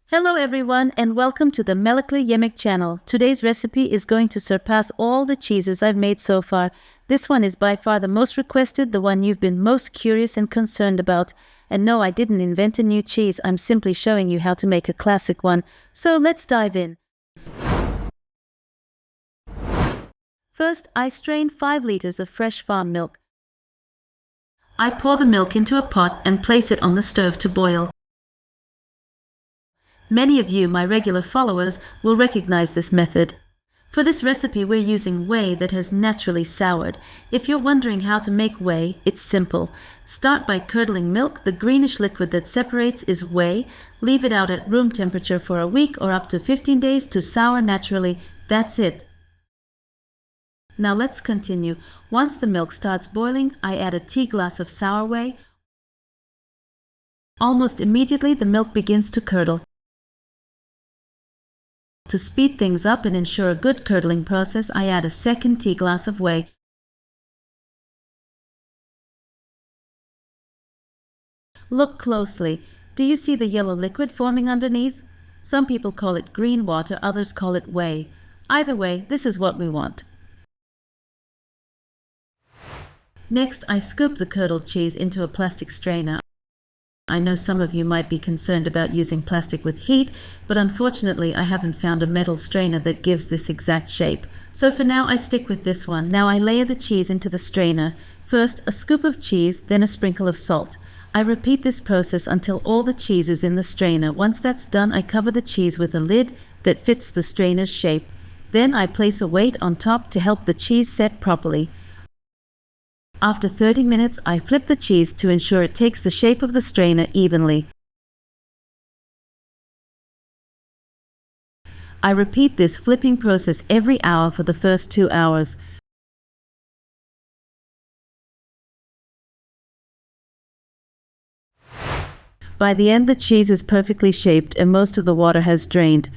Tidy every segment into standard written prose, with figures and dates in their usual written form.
Hello everyone and welcome to the Melek'le Yemek channel. Today's recipe is going to surpass all the cheeses I've made so far. This one is by far the most requested, the one you've been most curious and concerned about. And no, I didn't invent a new cheese, I'm simply showing you how to make a classic one. So let's dive in. First, I strain 5 liters of fresh farm milk. I pour the milk into a pot and place it on the stove to boil. Many of you, my regular followers, will recognize this method. For this recipe, we're using whey that has naturally soured. If you're wondering how to make whey, it's simple. Start by curdling milk. The greenish liquid that separates is whey. Leave it out at room temperature for a week or up to 15 days to sour naturally. That's it. Now let's continue. Once the milk starts boiling, I add a tea glass of sour whey. Almost immediately, the milk begins to curdle. To speed things up and ensure a good curdling process, I add a second tea glass of whey. Look closely. Do you see the yellow liquid forming underneath? Some people call it green water, others call it whey. Either way, this is what we want. Next, I scoop the curdled cheese into a plastic strainer. I know some of you might be concerned about using plastic with heat, but unfortunately I haven't found a metal strainer that gives this exact shape. So for now I stick with this one. Now I layer the cheese into the strainer. First a scoop of cheese, then a sprinkle of salt. I repeat this process until all the cheese is in the strainer. Once that's done, I cover the cheese with a lid that fits the strainer's shape. Then I place a weight on top to help the cheese set properly. After 30 minutes, I flip the cheese to ensure it takes the shape of the strainer evenly. I repeat this flipping process every hour for the first 2 hours. By the end, the cheese is perfectly shaped and most of the water has drained.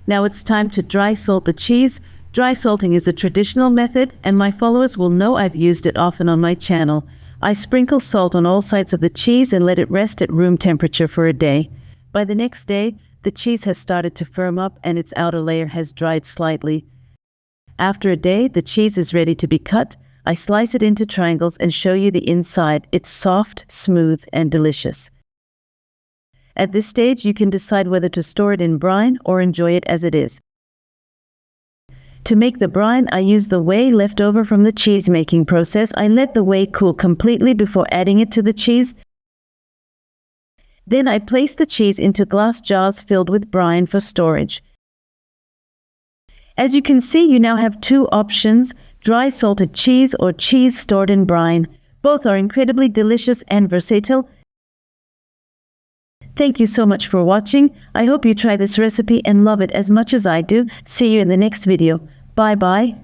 Now it's time to dry salt the cheese. Dry salting is a traditional method, and my followers will know I've used it often on my channel. I sprinkle salt on all sides of the cheese and let it rest at room temperature for a day. By the next day, the cheese has started to firm up and its outer layer has dried slightly. After a day, the cheese is ready to be cut. I slice it into triangles and show you the inside. It's soft, smooth, and delicious. At this stage, you can decide whether to store it in brine or enjoy it as it is. To make the brine, I use the whey left over from the cheese making process. I let the whey cool completely before adding it to the cheese. Then I place the cheese into glass jars filled with brine for storage. As you can see, you now have 2 options: dry salted cheese or cheese stored in brine. Both are incredibly delicious and versatile. Thank you so much for watching. I hope you try this recipe and love it as much as I do. See you in the next video. Bye bye.